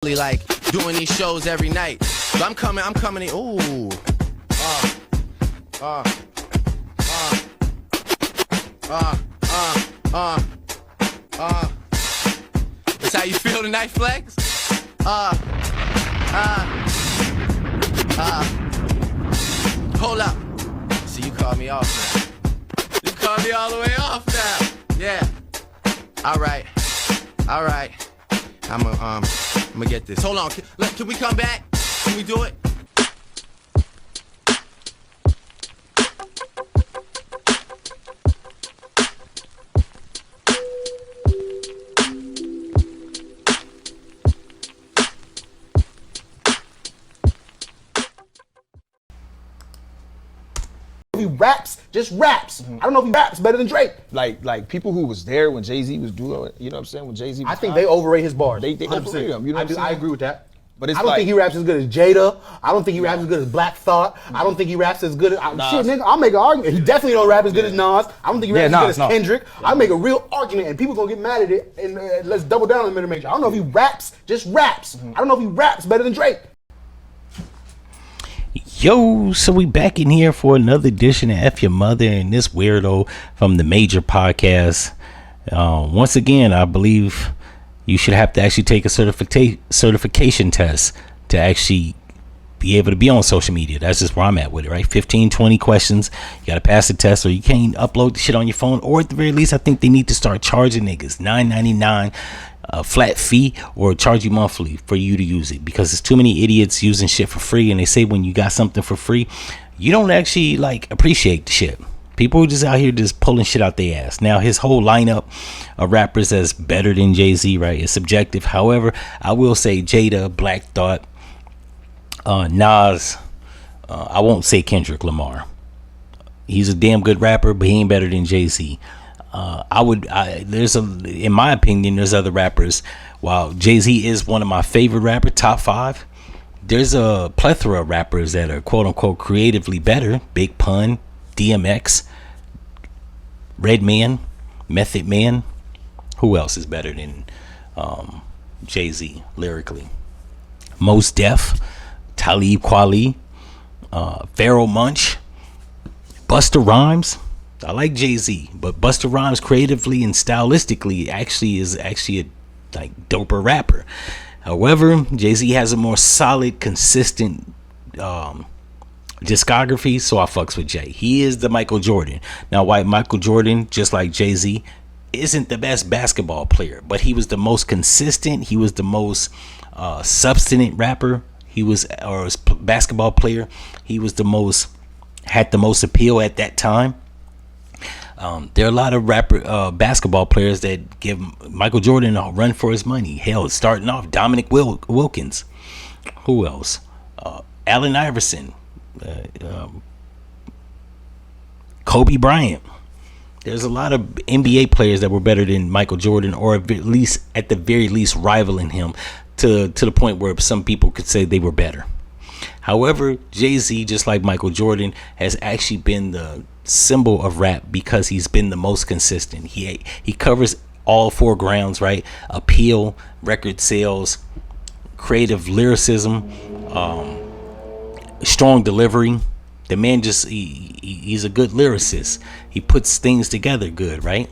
like doing these shows every night. So I'm coming in. Ooh. That's how you feel tonight, Flex? Hold up. So you called me off now. You called me all the way off now. Yeah. Alright. I'm gonna get this. Hold on. Can we come back? Can we do it? He raps, just raps. I don't know if he raps better than Drake. Like people who was there when Jay-Z was doing, you know what I'm saying? When Jay-Z was I think they overrate his bars. They overrate him, you know what I'm saying? I agree with that. But it's I don't think he raps as good as Jada. I don't think he raps as good as Black Thought. I don't think he raps as good as shit, nigga. I'll make an argument. He definitely don't rap as good as Nas. I don't think he raps as good as Kendrick. I'll make a real argument, and people gonna get mad at it. And let's double down on the minute major. I don't know if he raps, just raps. I don't know if he raps better than Drake. Yo, so we back in here for another edition of F-ya-Motha and this weirdo from the Major Podcast. Once again, I believe you should have to actually take a certification test to actually be able to be on social media. That's just where I'm at with it, right? 15, 20 questions. You got to pass the test or you can't upload the shit on your phone. Or at the very least, I think they need to start charging niggas $9.99 a flat fee or charge you monthly for you to use it, because there's too many idiots using shit for free. And they say when you got something for free, you don't actually like appreciate the shit. People are just out here just pulling shit out their ass. Now his whole lineup of rappers that's better than Jay-Z, right, is subjective. However, I will say Jada, Black Thought, Nas, I won't say Kendrick Lamar. He's a damn good rapper, but he ain't better than Jay-Z. In my opinion, there's other rappers. While Jay-Z is one of my favorite rappers, top 5, there's a plethora of rappers that are quote unquote creatively better. Big Pun, DMX, Redman, Method Man. Who else is better than Jay-Z lyrically? Mos Def, Talib Kweli, Pharoah Monch, Busta Rhymes. I like Jay-Z, but Busta Rhymes creatively and stylistically is a like doper rapper. However, Jay-Z has a more solid, consistent discography, so I fucks with Jay. He is the Michael Jordan. Now, why Michael Jordan, just like Jay-Z, isn't the best basketball player, but he was the most consistent. He was the most substantive rapper. Basketball player. He was had the most appeal at that time. There are a lot of basketball players that give Michael Jordan a run for his money. Hell, starting off, Dominic Wilkins. Who else? Allen Iverson. Kobe Bryant. There's a lot of NBA players that were better than Michael Jordan, or at the very least rivaling him to the point where some people could say they were better. However, Jay-Z, just like Michael Jordan, has actually been the symbol of rap because he's been the most consistent. He covers all 4 grounds, right? Appeal, record sales, creative lyricism, strong delivery. The man he's a good lyricist. He puts things together good, right?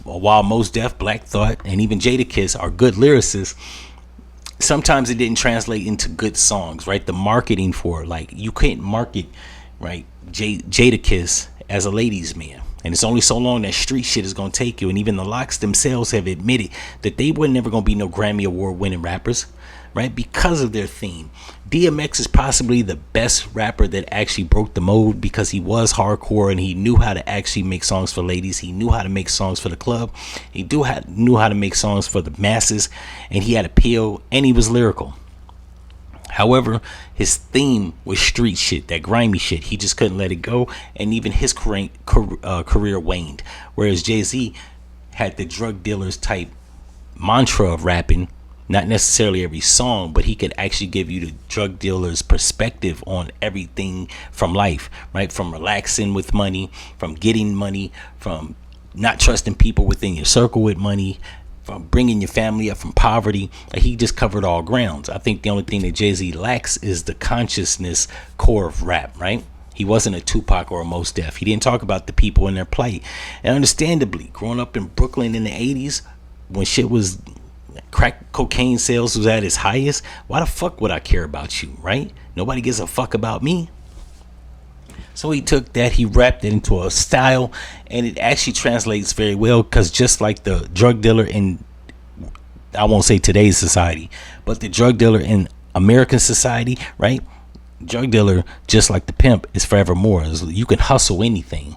While Mos Def, Black Thought, and even Jadakiss are good lyricists, sometimes it didn't translate into good songs, right? The marketing for, like, you can't market, right, Jadakiss as a ladies' man, and it's only so long that street shit is gonna take you. And even the Locks themselves have admitted that they were never gonna be no Grammy Award winning rappers, right, because of their theme. DMX is possibly the best rapper that actually broke the mold because he was hardcore and he knew how to actually make songs for ladies. He knew how to make songs for the club. He knew how to make songs for the masses, and he had appeal and he was lyrical. However, his theme was street shit, that grimy shit. He just couldn't let it go, and even his career waned. Whereas Jay-Z had the drug dealers type mantra of rapping, not necessarily every song, but he could actually give you the drug dealer's perspective on everything from life, right? From relaxing with money, from getting money, from not trusting people within your circle with money, from bringing your family up from poverty. Like, he just covered all grounds. I think the only thing that Jay-Z lacks is the consciousness core of rap, right? He wasn't a Tupac or a Mos Def. He didn't talk about the people in their plight. And understandably, growing up in Brooklyn in the 80s, when shit was, crack cocaine sales was at its highest, why the fuck would I care about you, right? Nobody gives a fuck about me. So he took that, he wrapped it into a style, and it actually translates very well, because just like the drug dealer in, I won't say today's society, but the drug dealer in American society, right? Drug dealer, just like the pimp, is forevermore. You can hustle anything.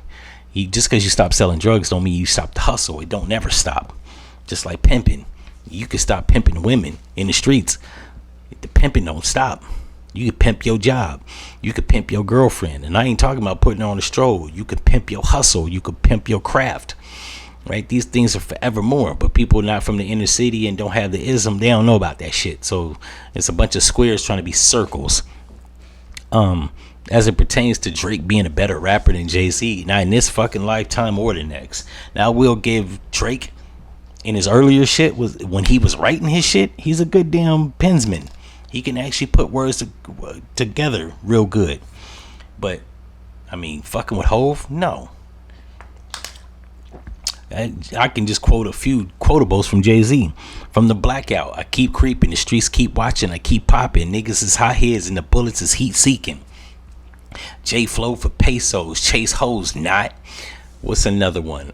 Just because you stop selling drugs don't mean you stop to hustle. It don't never stop. Just like pimping. You can stop pimping women in the streets. The pimping don't stop. You can pimp your job. You can pimp your girlfriend. And I ain't talking about putting her on a stroll. You can pimp your hustle. You can pimp your craft. Right? These things are forevermore. But people not from the inner city and don't have the ism, they don't know about that shit. So it's a bunch of squares trying to be circles. As it pertains to Drake being a better rapper than Jay-Z, now in this fucking lifetime or the next. Now I will give Drake, in his earlier shit, was when he was writing his shit, he's a good damn pensman. He can actually put words together real good. But I mean, fucking with Hove, no. I can just quote a few quotables from Jay-Z. From the blackout, I keep creeping, the streets keep watching, I keep popping. Niggas is hot heads and the bullets is heat seeking. J flow for pesos, chase hoes not. What's another one?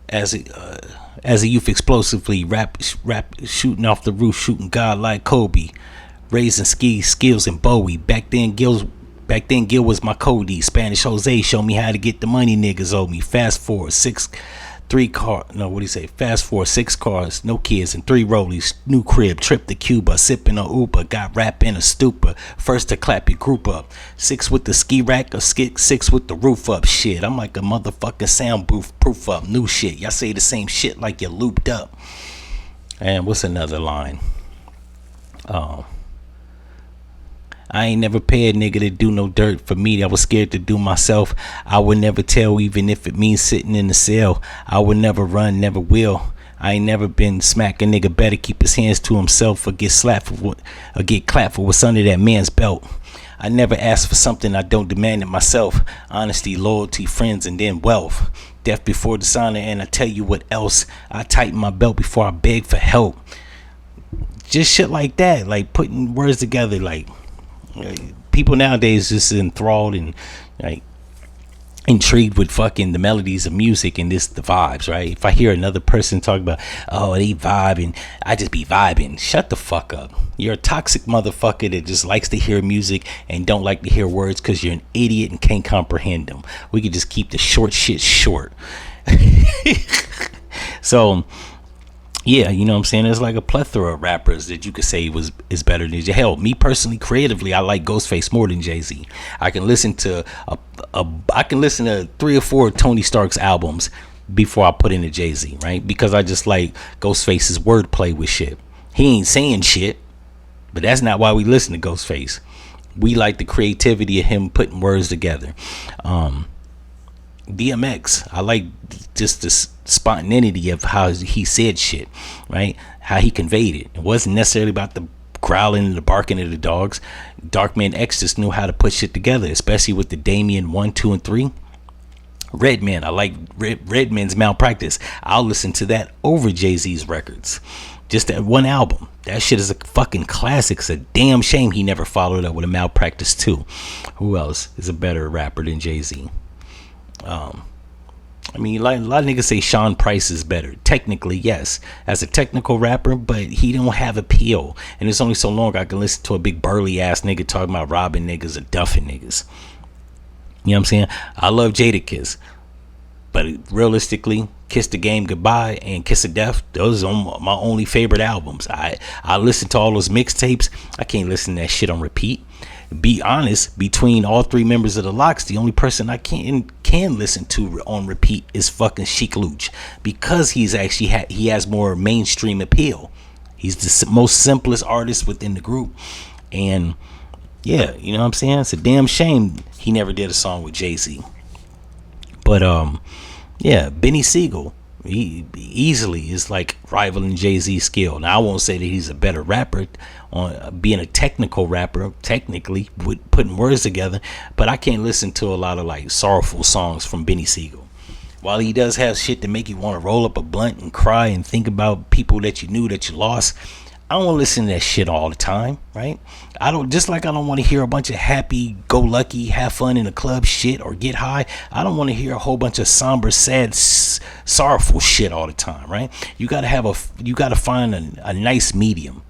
As a youth explosively rap shooting off the roof, shooting God like Kobe, raising skills and Bowie. Back then Gil was my Cody. Spanish Jose showed me how to get the money niggas owe me. Fast forward 6 cars, no kids, and 3 rollies, new crib, trip to Cuba, sipping a Uber, got rap in a stupor. First to clap your group up. 6 with the ski rack or 6 with the roof up. Shit, I'm like a motherfucking sound booth, proof up, new shit. Y'all say the same shit like you're looped up. And what's another line? I ain't never pay a nigga to do no dirt for me. I was scared to do myself. I would never tell, even if it means sitting in the cell. I would never run, never will. I ain't never been smack. A nigga better keep his hands to himself or get slapped for what, or get clapped for what's under that man's belt. I never ask for something I don't demand it myself. Honesty, loyalty, friends, and then wealth. Death before dishonor, and I tell you what else. I tighten my belt before I beg for help. Just shit like that, like putting words together, like people nowadays just enthralled and like intrigued with fucking the melodies of music and this the vibes, right? If I hear another person talk about, oh, they vibing, I just be vibing. Shut the fuck up. You're a toxic motherfucker that just likes to hear music and don't like to hear words because you're an idiot and can't comprehend them. We could just keep the short shit short. So yeah, you know what I'm saying? There's like a plethora of rappers that you could say is better than Jay. Hell, me personally, creatively, I like Ghostface more than Jay-Z. I can listen to 3 or 4 Tony Stark's albums before I put in a Jay-Z, right? Because I just like Ghostface's wordplay with shit. He ain't saying shit, but that's not why we listen to Ghostface. We like the creativity of him putting words together. DMX, I like just the spontaneity of how he said shit, right? How he conveyed it. It wasn't necessarily about the growling and the barking of the dogs. Darkman X just knew how to put shit together, especially with the Damien 1, 2, and 3. Redman, I like Redman's Malpractice. I'll listen to that over Jay-Z's records. Just that one album. That shit is a fucking classic. It's a damn shame he never followed up with a Malpractice 2. Who else is a better rapper than Jay-Z? I mean, like, a lot of niggas say Sean Price is better. Technically, yes, as a technical rapper, but he don't have appeal. And it's only so long I can listen to a big burly ass nigga talking about robbing niggas or duffing niggas. You know what I'm saying? I love Jadakiss, but realistically, Kiss the Game Goodbye and Kiss of Death, those are my only favorite albums. I listen to all those mixtapes. I can't listen to that shit on repeat. Be honest, between all 3 members of the Lox, the only person I can listen to on repeat is fucking Sheek Louch, because he's actually he has more mainstream appeal. He's the most simplest artist within the group, and yeah, you know what I'm saying? It's a damn shame he never did a song with Jay-Z. But Yeah, Benny Siegel. He easily is like rivaling Jay-Z's skill. Now, I won't say that he's a better rapper on being a technical rapper, technically, with putting words together, but I can't listen to a lot of like sorrowful songs from Benny Siegel. While he does have shit to make you want to roll up a blunt and cry and think about people that you knew that you lost, I don't want to listen to that shit all the time, right? I don't want to hear a bunch of happy-go-lucky, have fun in the club shit or get high. I don't want to hear a whole bunch of somber, sad, sorrowful shit all the time, right? You gotta find a nice medium.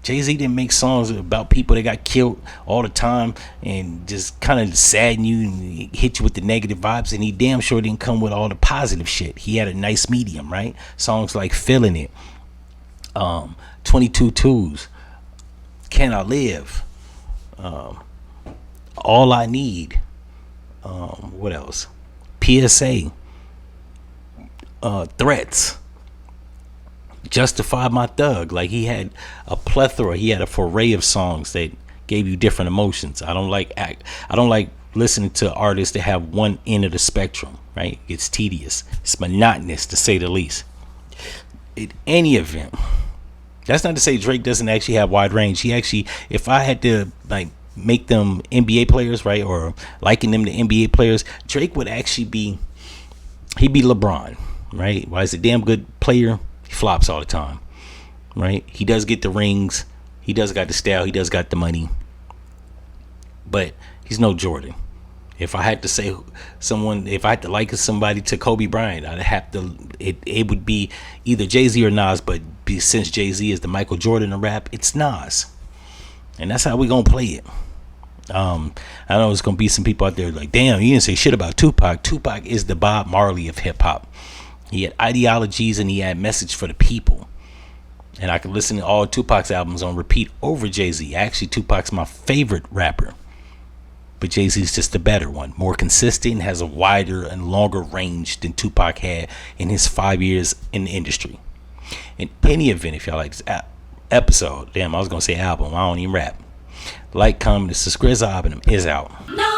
Jay-Z didn't make songs about people that got killed all the time and just kind of sadden you and hit you with the negative vibes, and he damn sure didn't come with all the positive shit. He had a nice medium, right? Songs like Feeling It, 22 Twos, Can I Live, All I Need, what else? PSA, Threats, Justify My Thug. Like, he had a plethora, he had a foray of songs that gave you different emotions. I don't like listening to artists that have one end of the spectrum, right? It's tedious, it's monotonous to say the least. In any event, that's not to say Drake doesn't actually have wide range. He actually, if I had to like make them NBA players, right, or liken them to NBA players, Drake would actually he'd be LeBron, right? While he's a damn good player, he flops all the time, right? He does get the rings, he does got the style, he does got the money, but he's no Jordan. If I had to say if I had to liken somebody to Kobe Bryant, I'd have to, it would be either Jay-Z or Nas, but since Jay-Z is the Michael Jordan of rap, it's Nas. And that's how we gonna play it. I know there's gonna be some people out there like, damn, you didn't say shit about Tupac. Tupac is the Bob Marley of hip hop. He had ideologies and he had message for the people. And I could listen to all Tupac's albums on repeat over Jay-Z. Actually, Tupac's my favorite rapper. But Jay-Z's just a better one, more consistent, has a wider and longer range than Tupac had in his 5 years in the industry. In any event, if y'all like this episode, damn, I was gonna say album, I don't even rap. Like, comment, and subscribe. Album is out. No.